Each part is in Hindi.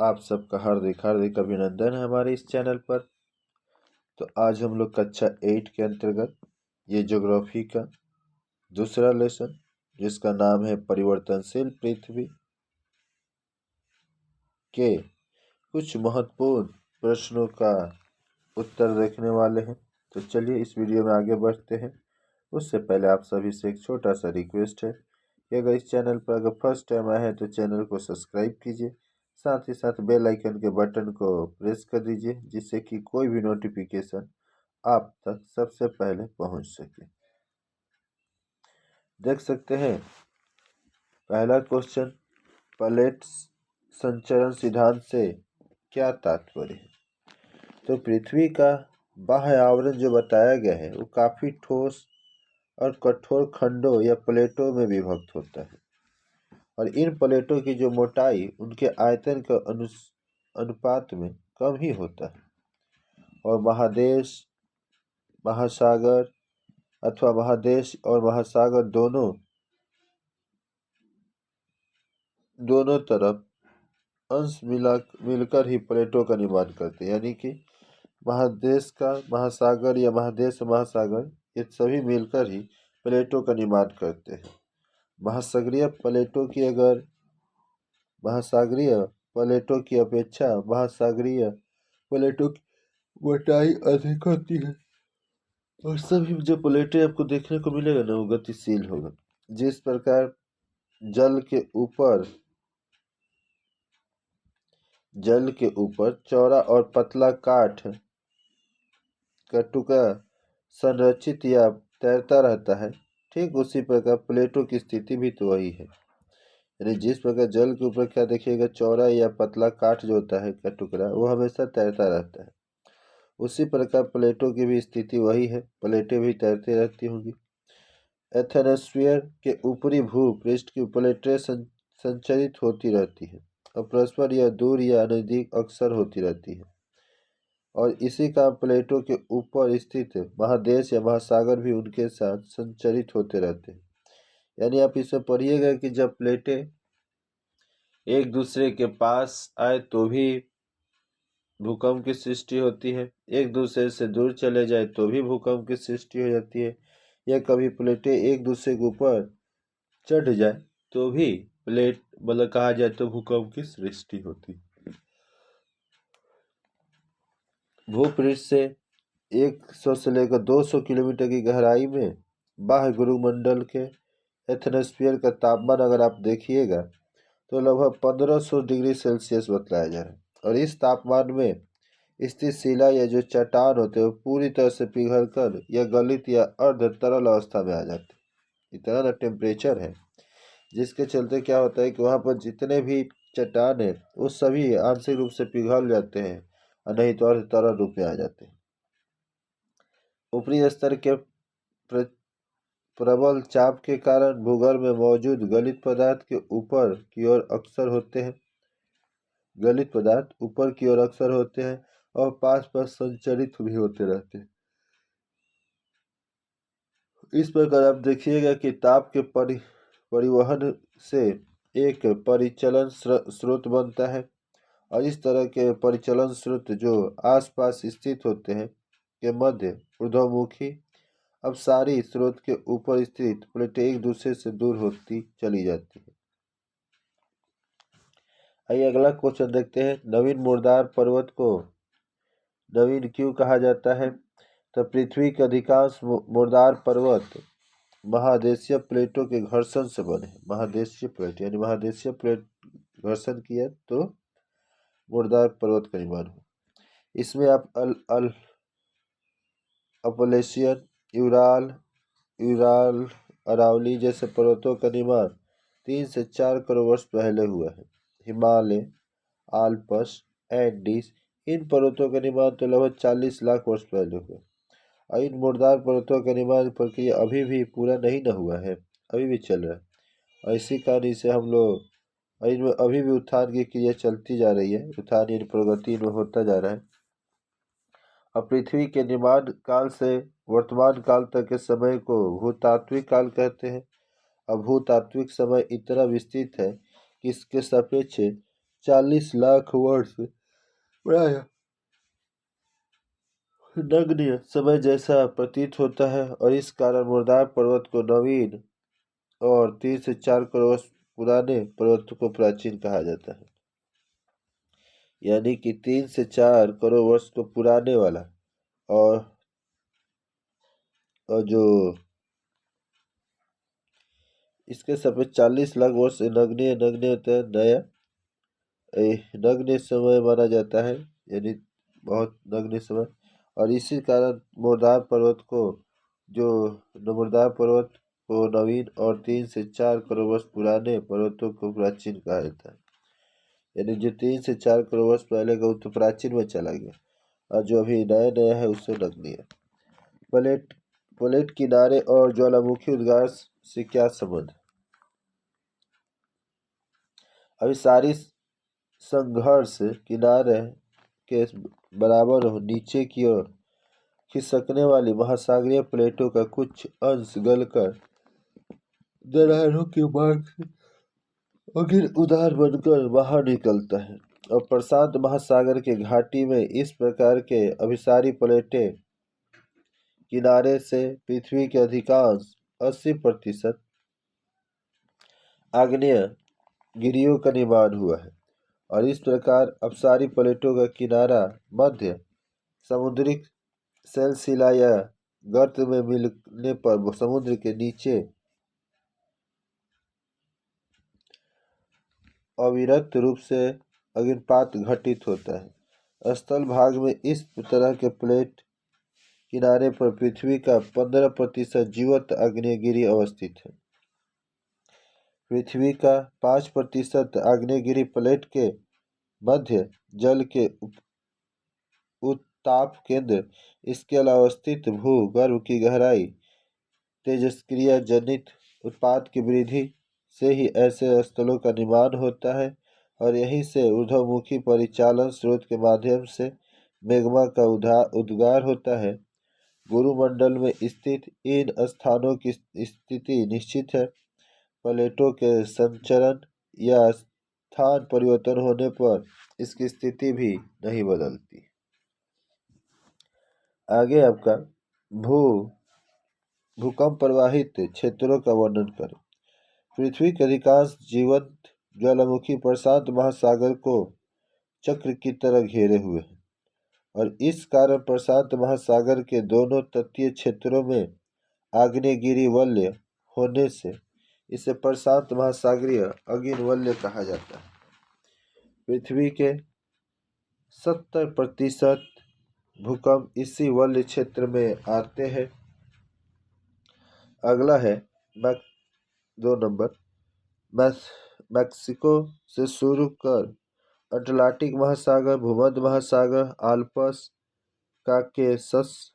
आप सबका हार्दिक हार्दिक अभिनंदन है हमारे इस चैनल पर। तो आज हम लोग कक्षा 8 के अंतर्गत ये ज्योग्राफी का दूसरा लेसन जिसका नाम है परिवर्तनशील पृथ्वी के कुछ महत्वपूर्ण प्रश्नों का उत्तर देखने वाले हैं। तो चलिए इस वीडियो में आगे बढ़ते हैं। उससे पहले आप सभी से एक छोटा सा रिक्वेस्ट है कि अगर इस चैनल पर अगर फर्स्ट टाइम आए हैं तो चैनल को सब्सक्राइब कीजिए, साथ ही साथ बेल आइकन के बटन को प्रेस कर दीजिए जिससे कि कोई भी नोटिफिकेशन आप तक सबसे पहले पहुंच सके। देख सकते हैं पहला क्वेश्चन, प्लेट संचरण सिद्धांत से क्या तात्पर्य है। तो पृथ्वी का बाह्य आवरण जो बताया गया है वो काफी ठोस और कठोर खंडों या प्लेटों में विभक्त होता है और इन प्लेटों की जो मोटाई उनके आयतन के अनुपात में कम ही होता है और महादेश महासागर अथवा महादेश और महासागर दोनों तरफ अंश मिलकर ही प्लेटों का निर्माण करते हैं। यानी कि महादेश का महासागर या महादेश महासागर ये सभी मिलकर ही प्लेटों का निर्माण करते हैं। महासागरीय प्लेटों की अपेक्षा महासागरीय प्लेटों की मोटाई अधिक होती है और सभी जो प्लेटें आपको देखने को मिलेगा ना वो गतिशील होगा। जिस प्रकार जल के ऊपर चौड़ा और पतला काठ का टुकड़ा संरक्षित या तैरता रहता है, ठीक उसी प्रकार प्लेटों की स्थिति भी तो वही है। यानी जिस प्रकार जल के ऊपर क्या देखिएगा चौड़ा या पतला काठ जो होता है का टुकड़ा वो हमेशा तैरता रहता है, उसी प्रकार प्लेटों की भी स्थिति वही है, प्लेटें भी तैरती रहती होंगी। एथनोस्फीयर के ऊपरी भू पृष्ठ की प्लेटें संचरित होती रहती है और परस्पर या दूर या नजदीक अक्सर होती रहती है और इसी का प्लेटों के ऊपर स्थित महादेश या महासागर भी उनके साथ संचरित होते रहते हैं। यानी आप इसमें पढ़िएगा कि जब प्लेटें एक दूसरे के पास आए तो भी भूकंप की सृष्टि होती है, एक दूसरे से दूर चले जाए तो भी भूकंप की सृष्टि हो जाती है, या कभी प्लेटें एक दूसरे के ऊपर चढ़ जाए तो भी प्लेट मतलब कहा जाए तो भूकंप की सृष्टि होती है। भूपृष्ठ से 100 से लेकर 200 किलोमीटर की गहराई में बाह्य गुरुमंडल के एथनोस्फीयर का तापमान अगर आप देखिएगा तो लगभग 1500 डिग्री सेल्सियस बतलाया जा रहा है और इस तापमान में स्थित शिला या जो चट्टान होते हैं वो पूरी तरह से पिघलकर या गलित या अर्ध तरल अवस्था में आ जाते हैं। इतना ना टेम्परेचर है जिसके चलते क्या होता है कि वहाँ पर जितने भी चट्टान है वो सभी आंशिक रूप से पिघल जाते हैं और नहीं तो अर्ध तरल रूप में आ जाते हैं। ऊपरी स्तर के प्रबल चाप के कारण भूगर्भ में मौजूद गलित पदार्थ के ऊपर की ओर अक्सर होते हैं और पास संचरित भी होते रहते हैं। इस प्रकार आप देखिएगा कि ताप के परिवहन से एक परिचलन स्रोत बनता है और इस तरह के परिचलन स्रोत जो आसपास स्थित होते हैं के मध्य ऊर्ध्वमुखी अपसारी स्रोत के ऊपर स्थित प्लेटें एक दूसरे से दूर होती चली जाती है। आइए अगला क्वेश्चन देखते हैं। नवीन मुर्दार पर्वत को नवीन क्यों कहा जाता है। तो पृथ्वी के अधिकांश मुर्दार पर्वत महादेशीय प्लेटों के घर्षण से बने हैं। महादेशीय प्लेट यानी महादेशीय प्लेट घर्षण किया तो मुर्दार पर्वत का निर्माण हो। इसमें आप अपलेशियन यूराल अरावली जैसे पर्वतों का निर्माण 3 से 4 करोड़ वर्ष पहले हुआ है। हिमालय, आल्प्स, एंडीज इन पर्वतों का निर्माण तो लगभग 40 लाख वर्ष पहले हुआ और इन मुर्दार पर्वतों का निर्माण प्रक्रिया अभी भी पूरा नहीं न हुआ है, अभी भी चल रहा है और इसी कारण इसे हम लोग इनमें अभी भी उत्थान की क्रिया चलती जा रही है। उत्थान यानी प्रगति में होता जा रहा है और पृथ्वी के निर्माण काल से वर्तमान काल तक के समय को भूतात्विक काल कहते हैं। अब भूतात्विक समय इतना विस्तृत है कि इसके सापेक्ष 40 लाख वर्ष प्राय नगण्य समय जैसा प्रतीत होता है और इस कारण मुर्दार पर्वत को नवीन और 3 से 4 करोड़ वर्ष पुराने पर्वत को प्राचीन कहा जाता है। यानी कि 3 से 4 करोड़ वर्ष को पुराने वाला और जो इसके समय 40 लाख वर्ष नगण्य नगण्य होता है नया नगण्य समय माना जाता है, यानी बहुत नगण्य समय। और इसी कारण मुर्दार पर्वत को नवीन और 3 से 4 करोड़ वर्ष पुराने पर्वतों को प्राचीन कहा जाता है। यानी जो 3 से 4 करोड़ वर्ष पहले का वो तो प्राचीन में चला गया और जो अभी नया नया है उससे नगण्य है। प्लेट किनारे और ज्वालामुखी उद्गार से क्या संबंध? अभी सारी संघर्ष किनारे के बराबर हो नीचे की ओर खिसकने वाली महासागरीय प्लेटों का कुछ अंश गलकर दरारों के मार्ग से अगिर उदार बनकर बाहर निकलता है और प्रशांत महासागर के घाटी में इस प्रकार के अभिसारी प्लेटें किनारे से पृथ्वी के अधिकांश 80% आग्नेय गिरियों का निर्माण हुआ है और इस प्रकार अपसारी प्लेटों का किनारा मध्य समुद्री शैलशिला या गर्त में मिलने पर समुद्र के नीचे अविरत रूप से अग्निपात घटित होता है। स्थल भाग में इस तरह के प्लेट किनारे पर पृथ्वी का 15% जीवंत आग्नेयगिरी अवस्थित है। पृथ्वी का 5% आग्नेयगिरी प्लेट के मध्य जल के उत्ताप केंद्र, इसके अलावा अवस्थित भूगर्भ की गहराई तेजस्क्रिया जनित उत्पाद की वृद्धि से ही ऐसे स्थलों का निर्माण होता है और यहीं से ऊर्ध्वमुखी परिचालन स्रोत के माध्यम से मैग्मा का उद्गार होता है। गुरुमंडल में स्थित इन स्थानों की स्थिति निश्चित है। प्लेटों के संचरण या स्थान परिवर्तन होने पर इसकी स्थिति भी नहीं बदलती। आगे आपका भूकंप प्रवाहित क्षेत्रों का वर्णन करें। पृथ्वी के अधिकांश जीवंत ज्वालामुखी प्रशांत महासागर को चक्र की तरह घेरे हुए हैं और इस कारण प्रशांत महासागर के दोनों तटीय क्षेत्रों में आग्नेयगिरी वलय होने से इसे प्रशांत महासागरीय अग्नि वलय कहा जाता है। पृथ्वी के 70% भूकंप इसी वलय क्षेत्र में आते हैं। अगला है 2 मैक्सिको से शुरू कर अटलांटिक महासागर, भूमध्य महासागर, आल्प्स, काकेशस,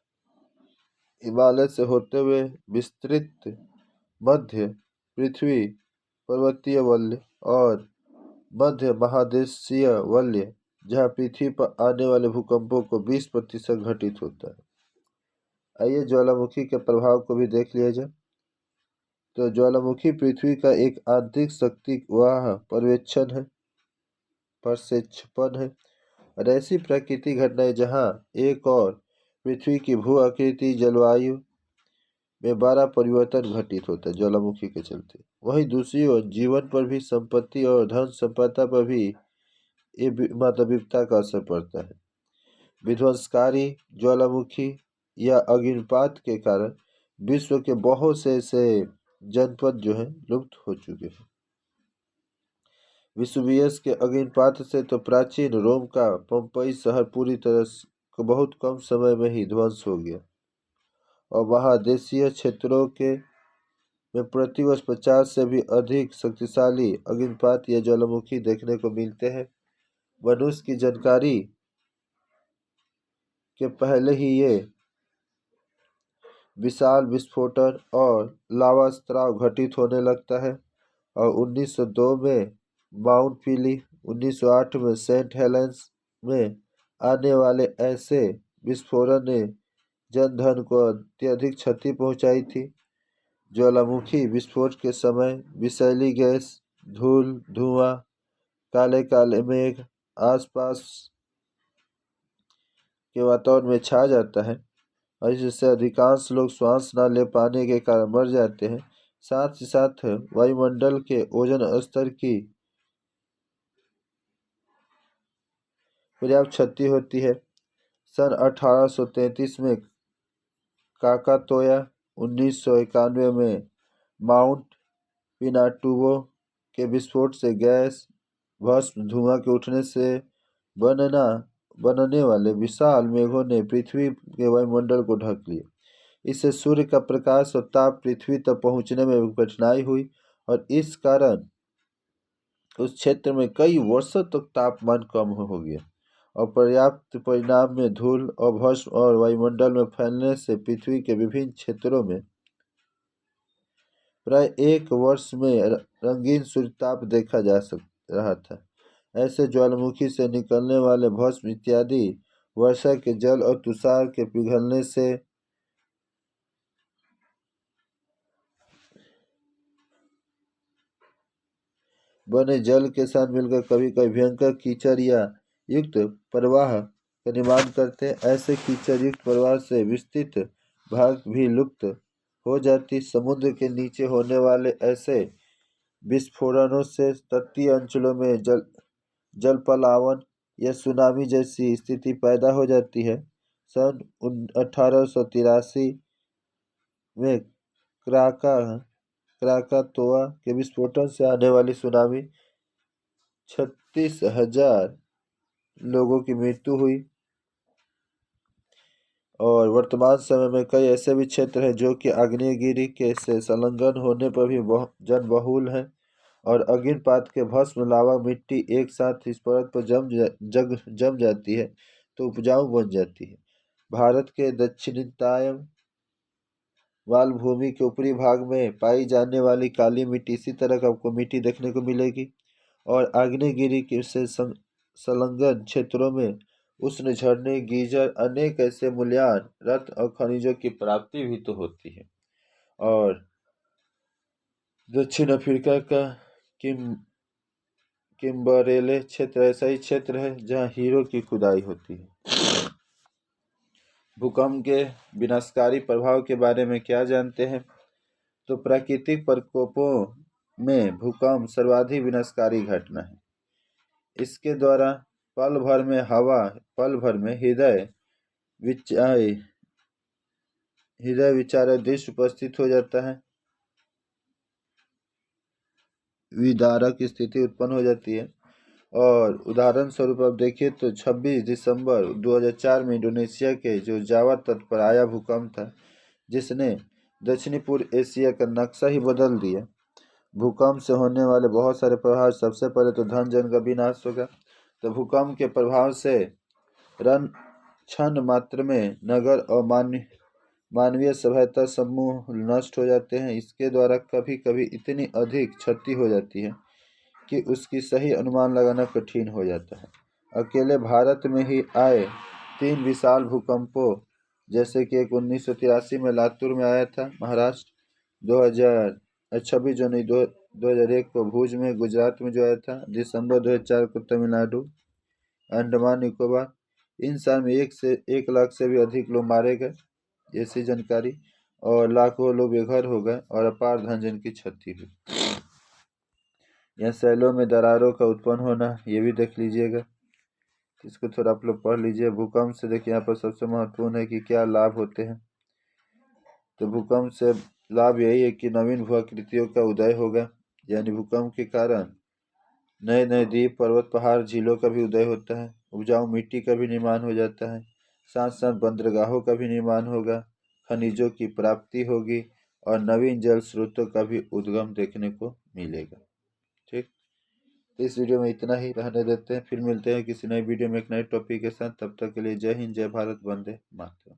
हिमालय से होते हुए विस्तृत मध्य पृथ्वी पर्वतीय वलय और मध्य महादेशीय वलय, जहाँ पृथ्वी पर आने वाले भूकंपों को 20% घटित होता है। आइए ज्वालामुखी के प्रभाव को भी देख लिया जाए। तो ज्वालामुखी पृथ्वी का एक आंतरिक शक्ति वाह प्रक्षेपण है और ऐसी प्राकृतिक घटनाएं जहाँ एक और पृथ्वी की भू आकृति जलवायु में बड़ा परिवर्तन घटित होता है ज्वालामुखी के चलते, वहीं दूसरी ओर जीवन पर भी, संपत्ति और धन संपदा पर भी ये मानविकता का असर पड़ता है। विध्वंसकारी ज्वालामुखी या अग्निपात के कारण विश्व के बहुत से ऐसे जनपद जो हैं लुप्त हो चुके हैं। विसुवियस के अग्निपात से तो प्राचीन रोम का पोम्पई शहर पूरी तरह बहुत कम समय में ही ध्वंस हो गया और महादेशीय क्षेत्रों के में प्रतिवर्ष 50 से भी अधिक शक्तिशाली अग्निपात या ज्वालामुखी देखने को मिलते हैं। मनुष्य की जानकारी के पहले ही ये विशाल विस्फोटन और लावा स्राव घटित होने लगता है और 1902 में माउंट फिली, 1908 में सेंट हेलेंस में आने वाले ऐसे विस्फोटन ने जनधन को अत्यधिक क्षति पहुंचाई थी। ज्वालामुखी विस्फोट के समय विषैली गैस, धूल, धुआं काले काले मेघ आसपास के वातावरण में छा जाता है और जिससे अधिकांश लोग श्वास न ले पाने के कारण मर जाते हैं। साथ ही साथ वायुमंडल के ओजोन स्तर की पर्याप्त क्षति होती है। सन 1833 में काकातोया, 1991 में माउंट पिनाटुबो के विस्फोट से गैस भस्म धुआं के उठने से बनने वाले विशाल मेघों ने पृथ्वी के वायुमंडल को ढक लिया। इससे सूर्य का प्रकाश और ताप पृथ्वी तक पहुंचने में कठिनाई हुई और इस कारण उस क्षेत्र में कई वर्षों तक तापमान कम हो गया और पर्याप्त परिणाम में धूल और भस्म और वायुमंडल में फैलने से पृथ्वी के विभिन्न क्षेत्रों में प्राय एक वर्ष में रंगीन सूर्यताप देखा जा रहा था। ऐसे ज्वालामुखी से निकलने वाले भस्म इत्यादि वर्षा के जल और तुषार के पिघलने से बने जल के साथ मिलकर कभी कभी भयंकर कीचड़ या युक्त प्रवाह का निर्माण करते हैं। ऐसे कीचड़ युक्त प्रवाह से विस्तृत भाग भी लुप्त हो जाती। समुद्र के नीचे होने वाले ऐसे विस्फोरणों से तटीय अंचलों में जलप्लावन या सुनामी जैसी स्थिति पैदा हो जाती है। सन 1883 में क्राकातोआ के विस्फोटन से आने वाली सुनामी 36,000 लोगों की मृत्यु हुई और वर्तमान समय में कई ऐसे भी क्षेत्र हैं जो कि आग्नेयगिरी के से संलग्न होने पर भी जनबहुल हैं और अग्निपात के भस्म लावा मिट्टी एक साथ इस परत पर जम जाती है तो उपजाऊ बन जाती है। भारत के दक्षिणतम मालभूमि के ऊपरी भाग में पाई जाने वाली काली मिट्टी इसी तरह का आपको मिट्टी देखने को मिलेगी और आग्नेयगिरी के से संलग्न क्षेत्रों में उष्ण झरने, गीजर, अनेक ऐसे मूल्यवान रत्न और खनिजों की प्राप्ति भी तो होती है। और दक्षिण अफ्रीका का किम्बरेले क्षेत्र ऐसा ही क्षेत्र है जहाँ हीरो की खुदाई होती है। भूकंप के विनाशकारी प्रभाव के बारे में क्या जानते हैं? तो प्राकृतिक प्रकोपों में भूकंप सर्वाधिक विनाशकारी घटना है। इसके द्वारा पल भर में हृदय विचारक दृश्य उपस्थित हो जाता है, विदारक स्थिति उत्पन्न हो जाती है। और उदाहरण स्वरूप आप देखिए तो 26 दिसंबर 2004 में इंडोनेशिया के जो जावा तट पर आया भूकंप था जिसने दक्षिणी पूर्व एशिया का नक्शा ही बदल दिया। भूकंप से होने वाले बहुत सारे प्रभाव, सबसे पहले तो धन जन का विनाश होगा। तो भूकंप के प्रभाव से क्षण मात्र में नगर और मानवीय सभ्यता समूह नष्ट हो जाते हैं। इसके द्वारा कभी कभी इतनी अधिक क्षति हो जाती है कि उसकी सही अनुमान लगाना कठिन हो जाता है। अकेले भारत में ही आए 3 विशाल भूकंपों जैसे कि एक 1983 में लातूर में आया था महाराष्ट्र, 26 जनवरी 2001 को भुज में गुजरात में जो आया था, दिसंबर 2004 को तमिलनाडु, अंडमान निकोबार। इन साल में 1 लाख से भी अधिक लोग मारे गए ऐसी जानकारी और लाखों लोग बेघर हो गए और अपार धन जन की क्षति हुई। यह शैलों में दरारों का उत्पन्न होना ये भी देख लीजिएगा, इसको थोड़ा आप लोग पढ़ लीजिए। भूकंप से देखिए यहाँ पर सबसे महत्वपूर्ण है कि क्या लाभ होते हैं। तो भूकंप से लाभ यही है कि नवीन भूआकृतियों का उदय होगा, यानी भूकंप के कारण नए नए द्वीप, पर्वत, पहाड़, झीलों का भी उदय होता है। उपजाऊ मिट्टी का भी निर्माण हो जाता है। साथ साथ बंदरगाहों का भी निर्माण होगा, खनिजों की प्राप्ति होगी और नवीन जल स्रोतों का भी उद्गम देखने को मिलेगा। ठीक, तो इस वीडियो में इतना ही रहने देते हैं, फिर मिलते हैं किसी नई वीडियो में एक नए टॉपिक के साथ। तब तक के लिए जय हिंद, जय भारत, वंदे मातरम।